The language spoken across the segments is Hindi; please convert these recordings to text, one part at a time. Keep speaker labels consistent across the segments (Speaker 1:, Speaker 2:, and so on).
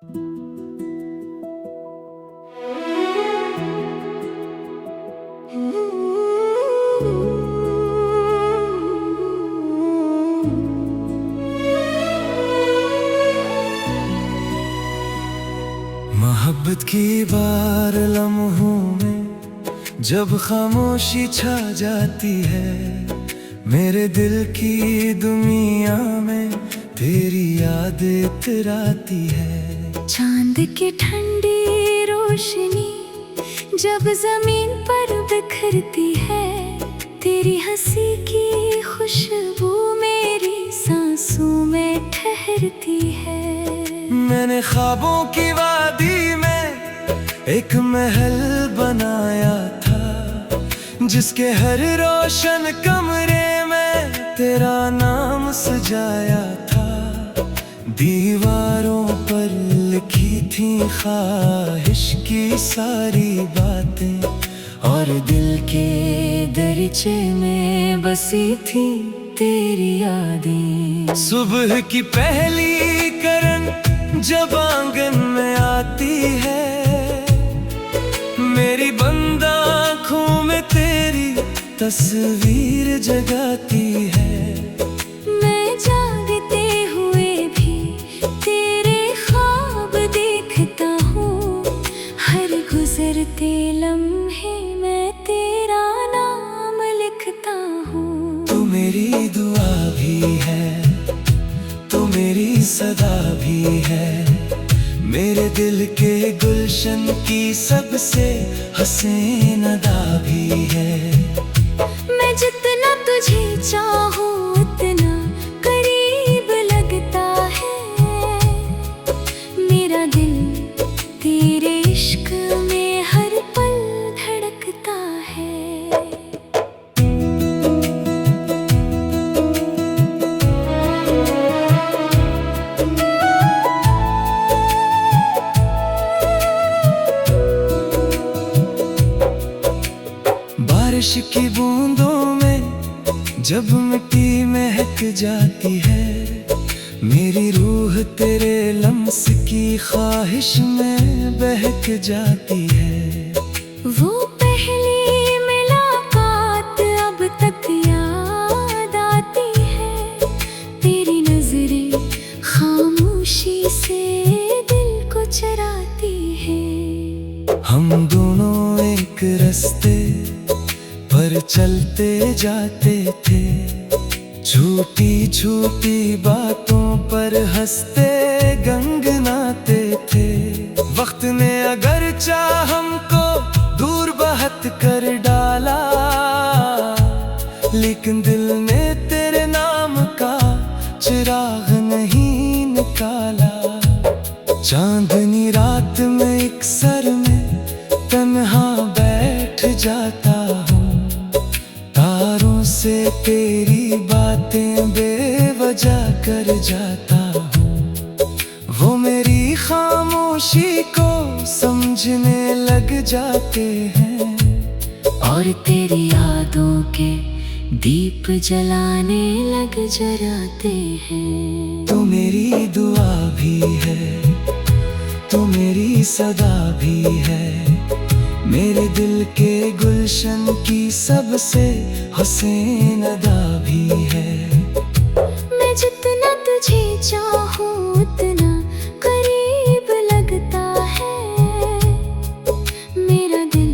Speaker 1: मोहब्बत की बार लम्हों में जब खामोशी छा जाती है, मेरे दिल की दुनिया में तेरी याद इतराती है।
Speaker 2: चांद की ठंडी रोशनी जब जमीन पर बिखरती है, तेरी हंसी की खुशबू मेरी सांसों में ठहरती है।
Speaker 1: मैंने ख्वाबों की वादी में एक महल बनाया था, जिसके हर रोशन कमरे में तेरा नाम सजाया था। दीवारों पर लिखी थी ख्वाहिश की सारी बातें, और दिल के दरीचे में बसी थी तेरी यादें। सुबह की पहली किरण जब आंगन में आती है, मेरी बंद आँखों में तेरी तस्वीर जगाती है।
Speaker 2: मैं जागते हुए भी तेरे ख्वाब देखता हूँ, हर गुजरते लम्हे में तेरा नाम लिखता हूँ।
Speaker 1: तू मेरी दुआ भी है, तू मेरी सदा भी है, मेरे दिल के गुलशन की सबसे हसीन अदा भी है।
Speaker 2: मैं जितना तुझे चाहूँ उतना करीब लगता है, मेरा दिल तेरे इश्क में हर पल धड़कता है।
Speaker 1: बारिश की बूंदों में जब मिट्टी महक जाती है, मेरी रूह तेरे लम्स की ख्वाहिश में बहक जाती है।
Speaker 2: वो पहली मुलाकात अब तक याद आती है, तेरी नजरें खामोशी से दिल को चराती है।
Speaker 1: हम दोनों एक रास्ते पर चलते जाते थे, झूठी झूठी बातों पर हंसते गनगनाते थे। वक्त ने अगर चाह हमको दूर बहत कर डाला, लेकिन दिल ने तेरे नाम का चिराग नहीं निकाला। चांदनी रात में एक सर में तन्हा बैठ जाता हूँ, तारों से तेरी बातें बेवजह कर जाता हूँ। वो मेरी खामोशी को समझने लग जाते हैं,
Speaker 2: और तेरी यादों के दीप जलाने लग जराते हैं।
Speaker 1: तू मेरी दुआ भी है, तू मेरी सदा भी है, मेरे दिल के गुलशन की सबसे हसीन अदा भी है।
Speaker 2: मैं जितना तुझे चाहूँ उतना करीब लगता है, मेरा दिल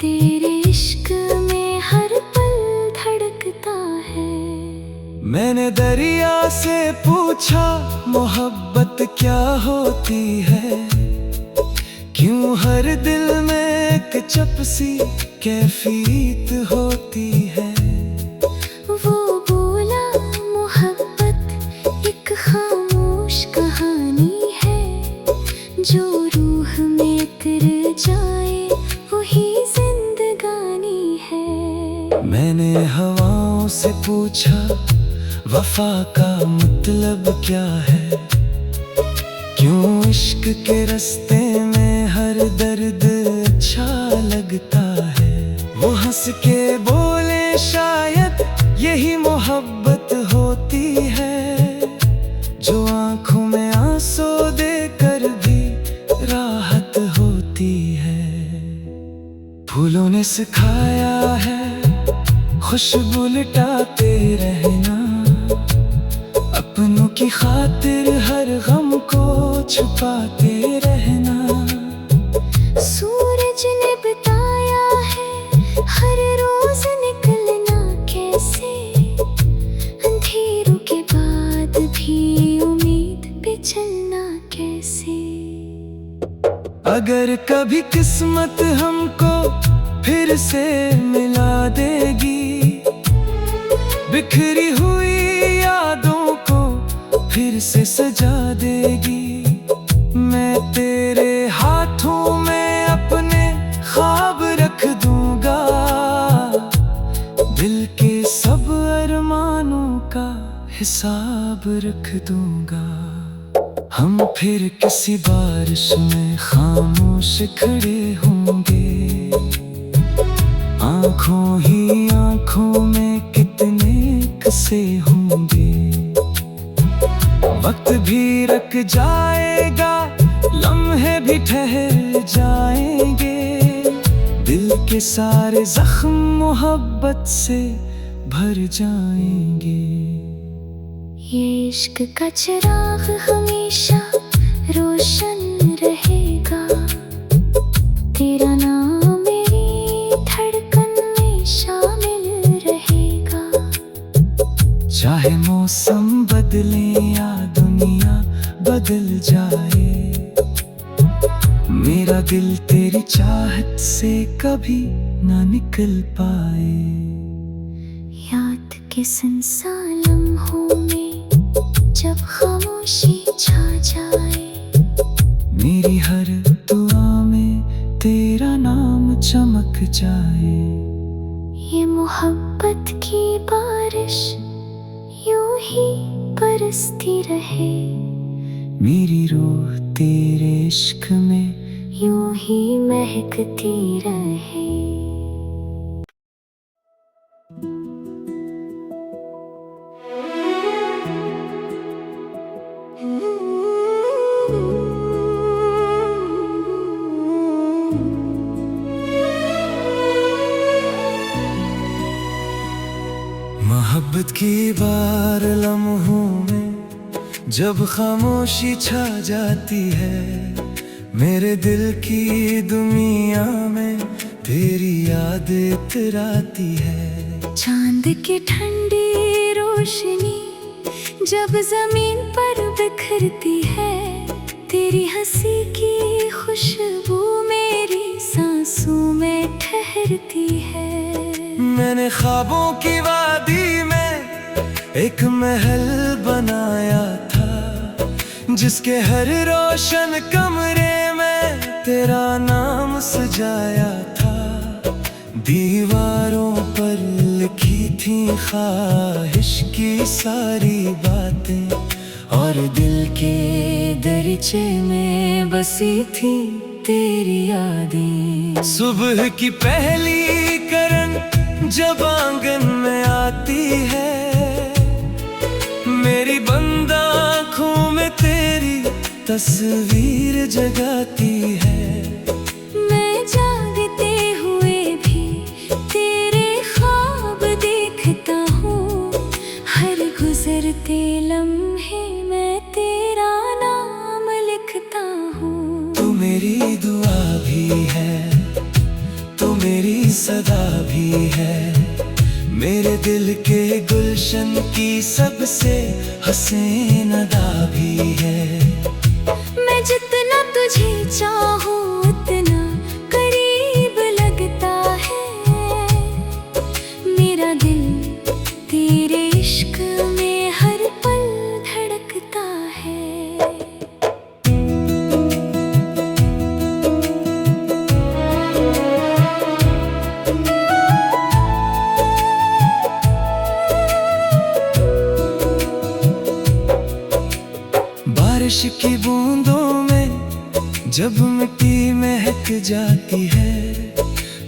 Speaker 2: तेरे इश्क में हर पल धड़कता है।
Speaker 1: मैंने दरिया से पूछा मोहब्बत क्या होती है, क्यों हर दिल में एक चपसी कैफियत होती है।
Speaker 2: वो बोला मोहब्बत एक खामोश कहानी है, जो रूह में उतर जाए वही जिंदगानी है।
Speaker 1: मैंने हवाओं से पूछा वफा का मतलब क्या है, क्यों इश्क के रास्ते में हर दर्द अच्छा लगता है। वो हंस के बोले शायद यही मोहब्बत होती है, जो आंखों में आंसू देकर हमें सिखाया है खुशबू लुटाते रहना, अपनों की खातिर हर गम को छुपाते रहना।
Speaker 2: सूरज ने बताया है हर रोज निकलना कैसे, अंधेरों के बाद भी उम्मीद पे चलना कैसे।
Speaker 1: अगर कभी किस्मत हमको फिर से मिला देगी, बिखरी हुई यादों को फिर से सजा देगी, मैं तेरे हाथों में अपने ख्वाब रख दूंगा, दिल के सब अरमानों का हिसाब रख दूंगा। हम फिर किसी बारिश में खामोश खड़े होंगे, आंखों ही आंखों में कितने किस्से होंगे। वक्त भी रुक जाएगा, लम्हे भी ठहर जाएंगे, दिल के सारे जख्म मोहब्बत से भर जाएंगे।
Speaker 2: ये इश्क का चिराग हमेशा रोशन रहेगा, तेरा नाम मेरी धड़कन में शामिल रहेगा।
Speaker 1: चाहे मौसम बदले या दुनिया बदल जाए, मेरा दिल तेरी चाहत से कभी ना निकल पाए।
Speaker 2: याद के संसार लम्हों में जब खामोशी छा जाए,
Speaker 1: मेरी हर दुआ में तेरा नाम चमक जाए।
Speaker 2: ये मोहब्बत की बारिश यूं ही बरसती रहे,
Speaker 1: मेरी रूह तेरे इश्क में
Speaker 2: यूं ही महकती रहे।
Speaker 1: मोहब्बत की बार लम्हों में जब खामोशी छा जाती है, मेरे दिल की दुनिया में तेरी याद इतराती है।
Speaker 2: चांद की ठंडी रोशनी जब जमीन पर बिखरती है, तेरी हंसी की खुशबू मेरी सांसों में ठहरती है।
Speaker 1: मैंने ख्वाबों की वादी में एक महल बनाया था, जिसके हर रोशन कमरे में तेरा नाम सजाया था। दीवारों पर लिखी थी ख्वाहिश की सारी बातें, और दिल के दरीचे में बसी थी तेरी यादें। सुबह की पहली किरण जब आंगन में आती है, मेरी बंद आँखों में तेरी तस्वीर जगाती है।
Speaker 2: मैं जागते हुए भी तेरे ख्वाब देखता हूँ, हर गुजरते लम्हे में तेरा नाम लिखता हूँ।
Speaker 1: तू मेरी दुआ भी है, तू मेरी सदा भी है, मेरे दिल के गुलशन की सबसे हसीन अदा भी है।
Speaker 2: मैं जितना तुझे चाहूँ उतना करीब लगता है, मेरा दिल तेरे इश्क में हर पल धड़कता है।
Speaker 1: बारिश की बूंदों में जब मिट्टी महक जाती है,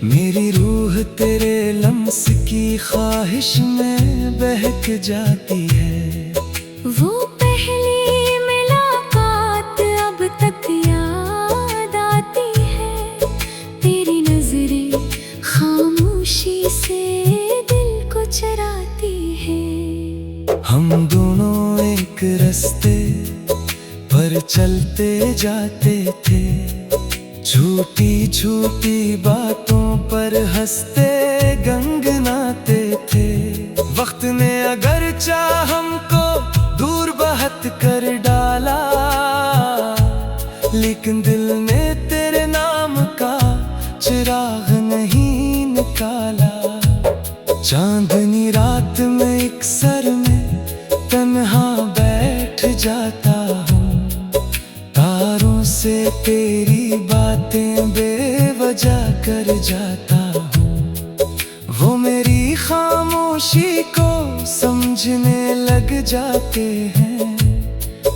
Speaker 1: मेरी रूह तेरे लम्स की ख्वाहिश में बहक जाती है।
Speaker 2: वो पहली मुलाकात अब तक याद आती है, तेरी नजरें
Speaker 1: पर चलते जाते थे, झूठी झूठी बातों पर हंसते गनगनाते थे। वक्त ने अगर चाह हमको दूर बहत कर डाला, लेकिन दिल ने तेरे नाम का चिराग नहीं निकाला। चांदनी रात में एक सर में तन्हा बैठ जाता हूँ, तारों से तेरी बातें बेवजह कर जाता हूँ। वो मेरी खामोशी को समझने लग जाते हैं,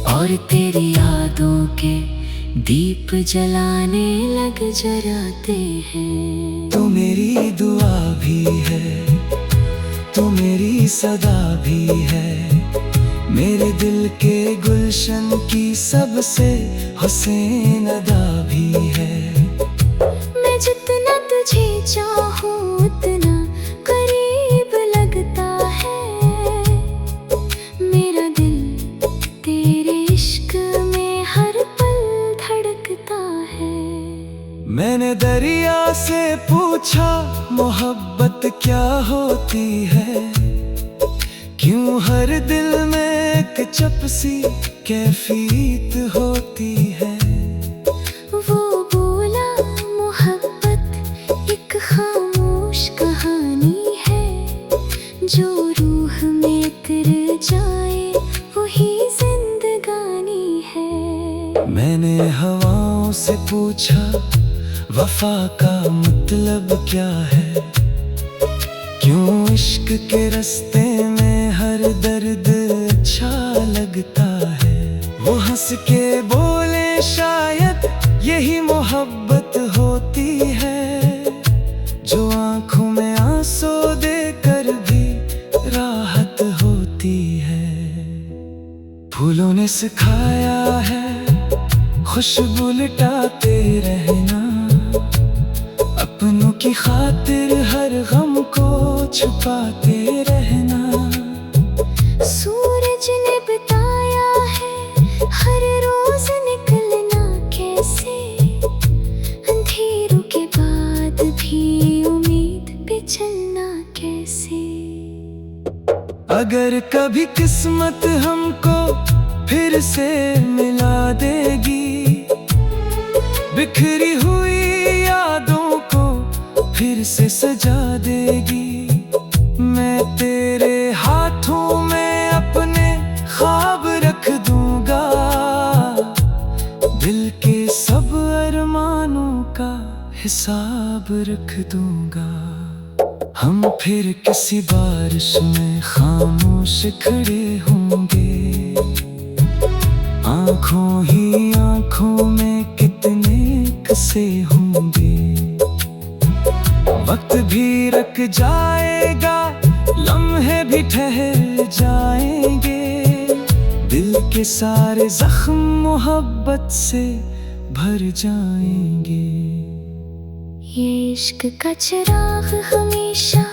Speaker 2: और तेरी यादों के दीप जलाने लग जराते हैं।
Speaker 1: तू मेरी दुआ भी है, तू मेरी सदा भी है, मेरे दिल के गुलशन की सबसे हुसैन अदा भी है।
Speaker 2: मैं जितना तुझे चाहूं उतना करीब लगता है, मेरा दिल तेरे इश्क में हर पल धड़कता है।
Speaker 1: मैंने दरिया से पूछा मोहब्बत क्या होती है, क्यों हर दिल में एक चपसी कैफियत होती है।
Speaker 2: वो बोला मोहब्बत एक खामोश कहानी है, जो रूह में उतर जाए वही जिंदगानी है।
Speaker 1: मैंने हवाओं से पूछा वफा का मतलब क्या है, क्यों इश्क के रास्ते में हर दर्द अच्छा लगता है। वो हंस के बोले शायद यही मोहब्बत होती है, जो आंखों में आंसू देकर भी राहत होती है। फूलों ने सिखाया है खुशबू लुटाते रहना, अपनों की खातिर हर गम को छुपाते रहना।
Speaker 2: सूरज ने बताया है हर रोज निकलना कैसे, अंधेरों के बाद भी उम्मीद पे चलना कैसे।
Speaker 1: अगर कभी किस्मत हमको फिर से मिला देगी, बिखरी हुई यादों को फिर से सजा देगी, मैं तेरे हाथों में अपने ख्वाब रख दूंगा, दिल के सब अरमानों का हिसाब रख दूंगा। हम फिर किसी बारिश में खामोश खड़े होंगे, आंखों ही आंखों में कितने किस्से होंगे। वक्त भी रुक जाएगा, लम्हे भी ठहर जाएंगे, दिल के सारे जख्म मोहब्बत से भर जाएंगे।
Speaker 2: ये इश्क का चिराग हमेशा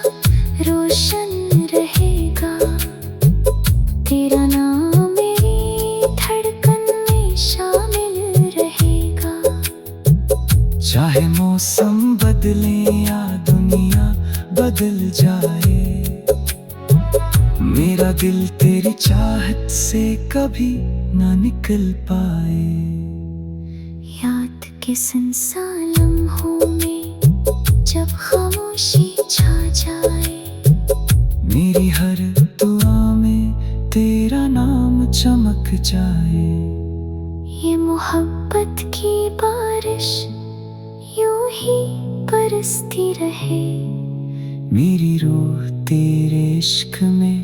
Speaker 2: रोशन रहेगा, तेरा नाम मेरी धड़कन में शामिल रहेगा।
Speaker 1: चाहे मौसम बदले या दुनिया बदल जाए, मेरा दिल तेरी चाहत से कभी ना निकल पाए।
Speaker 2: याद के संसार लम्हों में जब खामोशी छा जाए,
Speaker 1: मेरी हर दुआ में तेरा नाम चमक जाए।
Speaker 2: ये मोहब्बत की बारिश यूं ही बरसती रहे,
Speaker 1: मेरी रूह तेरे इश्क में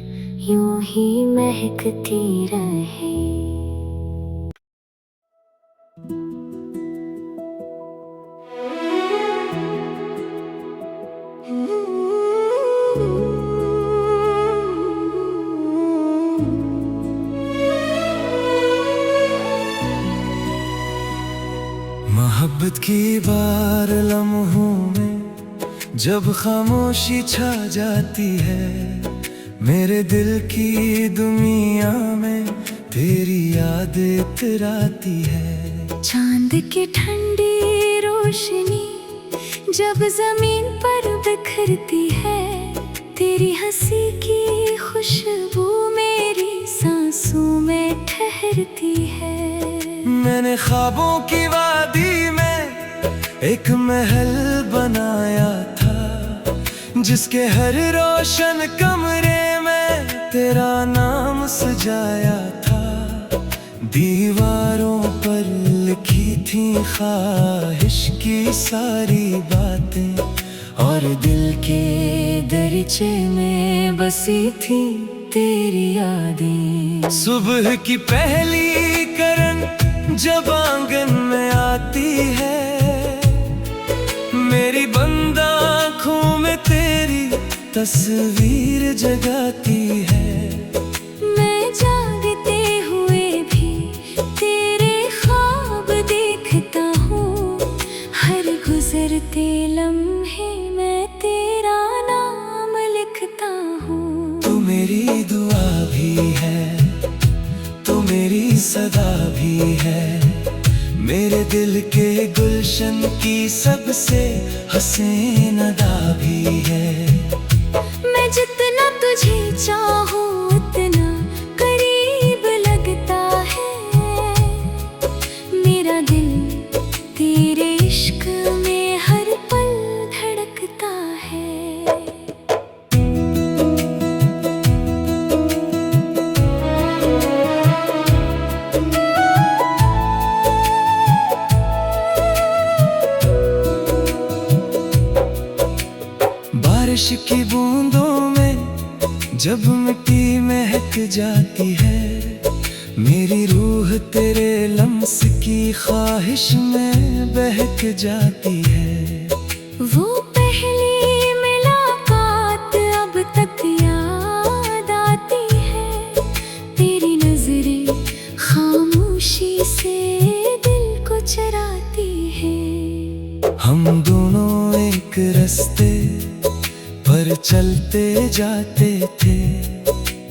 Speaker 2: यूं ही महकती रहे।
Speaker 1: मोहब्बत की बार लम्हों में जब खामोशी छा जाती है, मेरे दिल की दुनिया में तेरी याद इतराती है।
Speaker 2: चांद की ठंडी रोशनी जब जमीन पर बिखरती है, तेरी हंसी की खुशबू मेरी सांसों में ठहरती है।
Speaker 1: मैंने ख्वाबों की वादी में एक महल बनाया था, जिसके हर रोशन कमरे में तेरा नाम सजाया था। दीवारों पर लिखी थी ख्वाहिश की सारी बातें, और दिल के दरीचे में बसी थी तेरी यादें। सुबह की पहली किरण जब आंगन में आती है, मेरी बंद आँखों में तेरी तस्वीर जगाती है।
Speaker 2: मैं जागते हुए भी तेरे ख्वाब देखता हूँ, हर गुजरते लम्हे में तेरा नाम लिखता हूँ।
Speaker 1: तू मेरी दुआ भी है, तू मेरी सदा भी है, मेरे दिल के गुलशन की सबसे हसीन अदा भी है।
Speaker 2: मैं जितना तुझे चाहूँ उतना करीब लगता है, मेरा दिल तेरे इश्क में हर पल धड़कता है।
Speaker 1: बारिश की बूंदों में जब मिट्टी महक जाती है, मेरी रूह तेरे लम्स की ख्वाहिश में बहक जाती है।
Speaker 2: वो पहली मुलाकात अब तक याद आती है, तेरी नजरें खामोशी से दिल को चराती है।
Speaker 1: हम दोनों एक रास्ते पर चलते जाते थे,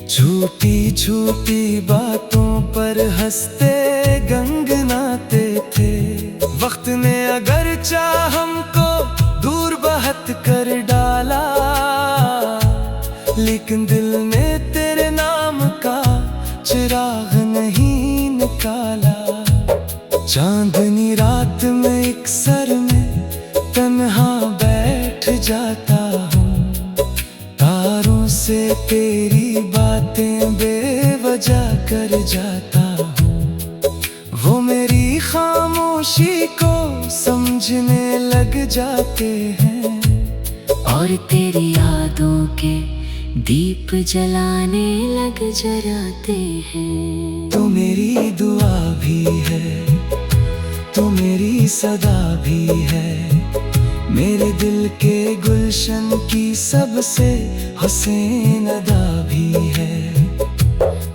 Speaker 1: झूठी झूठी बातों पर हंसते गनगनाते थे। वक्त ने अगर चाह हमको दूर बहत कर डाला, लेकिन दिल ने तेरे नाम का चिराग नहीं निकाला। चांदनी रात में एक सर में तन्हा बैठ जाता हूँ, तारों से तेरी बातें बेवजह कर जाता हूँ। वो मेरी खामोशी को समझने लग जाते हैं,
Speaker 2: और तेरी यादों के दीप जलाने लग जराते हैं।
Speaker 1: तू मेरी दुआ भी है, तू मेरी सदा भी है, मेरे दिल के गुलशन की सबसे हसीन अदा भी है।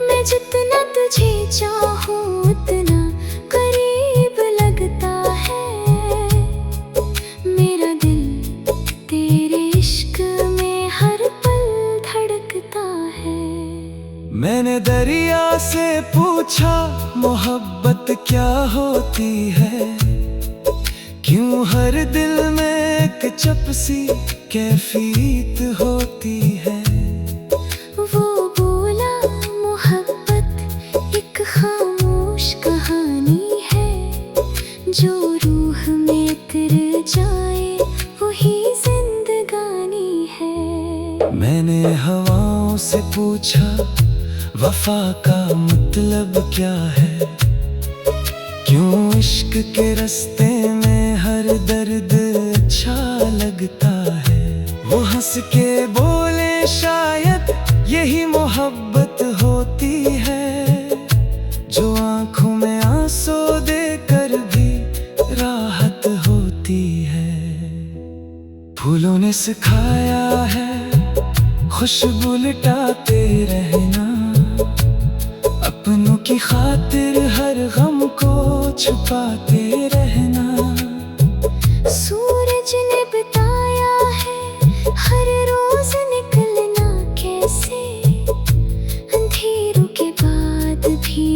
Speaker 2: मैं जितना तुझे चाहूँ उतना करीब लगता है, मेरा दिल तेरे इश्क में हर पल धड़कता है।
Speaker 1: मैंने दरिया से पूछा मोहब्बत क्या होती है, क्यों हर दिल में एक चपसी कैफियत होती है।
Speaker 2: वो बोला मोहब्बत एक खामोश कहानी है, जो रूह में उतर जाए वही जिंदगानी है।
Speaker 1: मैंने हवाओं से पूछा वफा का मतलब क्या है, क्यों इश्क के रास्ते में हर दर्द अच्छा लगता है। वो हंस के बोले शायद यही मोहब्बत होती है, जो आंखों में आंसू देकर भी राहत होती है। फूलों ने सिखाया है खुशबू लुटाते रहना, अपनों की खातिर हर गम को छुपाते रहना।
Speaker 2: सूरज ने बताया है हर रोज निकलना कैसे, अंधेरों के बाद भी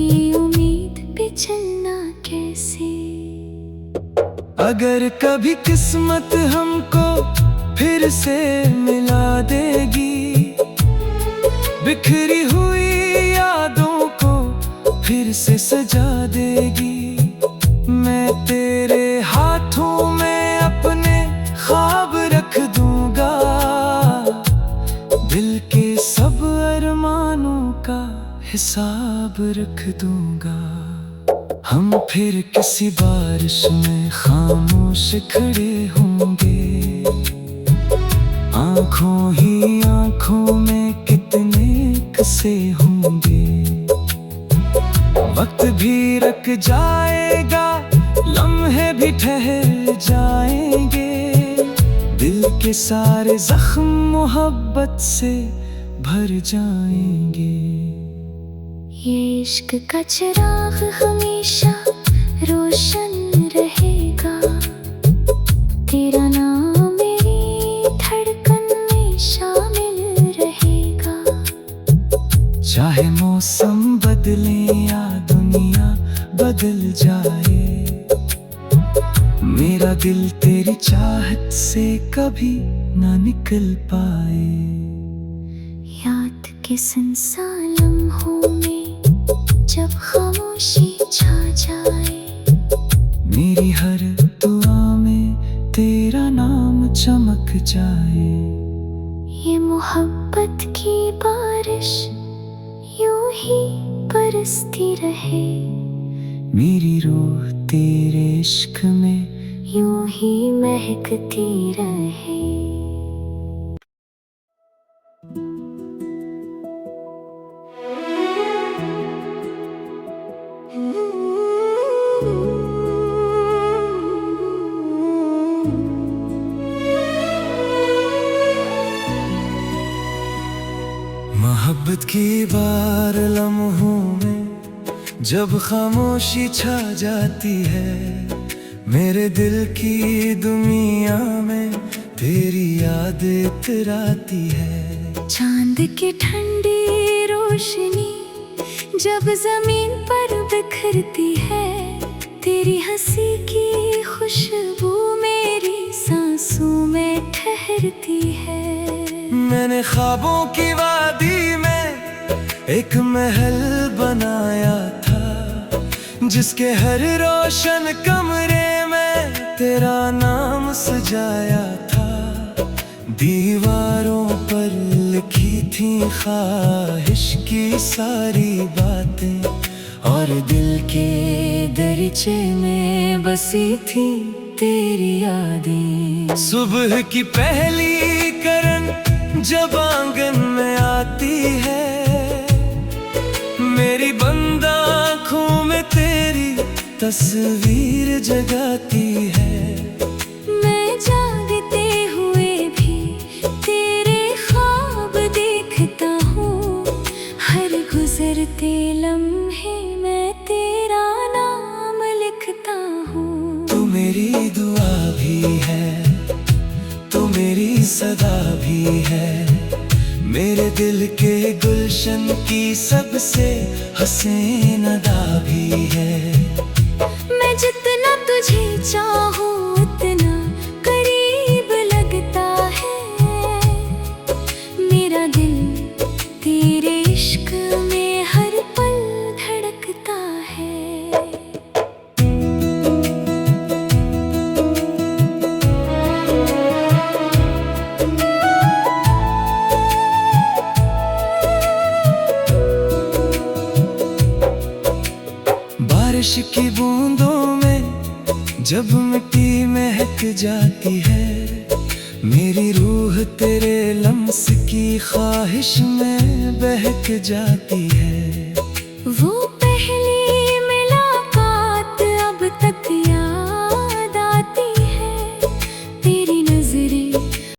Speaker 2: बचना कैसे।
Speaker 1: अगर कभी किस्मत हमको फिर से मिला देगी, बिखरी हुई यादों को फिर से सजा देगी, मैं तेरे हाथों में अपने ख्वाब रख दूंगा, दिल के सब अरमानों का हिसाब रख दूंगा। हम फिर किसी बारिश में खामोश खड़े होंगे, आंखों ही आंखों में कितने किस्से होंगे। वक्त भी रुक जाएगा, लम्हे भी ठहर जाएंगे, दिल के सारे जख्म मोहब्बत से भर जाएंगे।
Speaker 2: ये इश्क का चिराग हमेशा रोशन रहेगा, तेरा नाम मेरी धड़कन में शामिल रहेगा।
Speaker 1: चाहे मौसम बदले या दुनिया बदल जाए, मेरा दिल तेरी चाहत से कभी ना निकल पाए।
Speaker 2: याद के संसार लम्हों में जब खामोशी छा जाए,
Speaker 1: मेरी हर दुआ में तेरा नाम चमक जाए।
Speaker 2: ये मोहब्बत की बारिश यूं ही बरसती रहे,
Speaker 1: मेरी रूह तेरे इश्क में
Speaker 2: यूं ही महकती रहे।
Speaker 1: मोहब्बत की बार लम्हों में जब खामोशी छा जाती है, मेरे दिल की दुनिया में तेरी याद इतराती है।
Speaker 2: चांद की ठंडी रोशनी जब जमीन पर बिखरती है, तेरी हंसी की खुशबू मेरी सांसों में ठहरती है।
Speaker 1: मैंने ख्वाबों की वादी में एक महल बनाया था, जिसके हर रोशन कमरे में तेरा नाम सजाया था। दीवारों पर लिखी थी ख्वाहिश की सारी बातें, और दिल के दरीचे में बसी थी तेरी यादें। सुबह की पहली किरण जब आंगन में आती है, मेरी बंद आँखों में तेरी तस्वीर जगाती है।
Speaker 2: मैं जागते हुए भी तेरे ख्वाब देखता हूँ, हर गुजरते लम्हे में तेरा नाम लिखता हूँ।
Speaker 1: तू मेरी दुआ भी है, तू मेरी सदा भी है, मेरे दिल के गुलशन की सबसे हसीन अदा भी है।
Speaker 2: मैं जितना तुझे चाहूँ उतना करीब लगता है, मेरा दिल तेरे इश्क में हर पल धड़कता है।
Speaker 1: बारिश की बूंदों में जब मिट्टी महक जाती है, मेरी रूह तेरे लम्स की ख्वाहिश में बहक जाती है।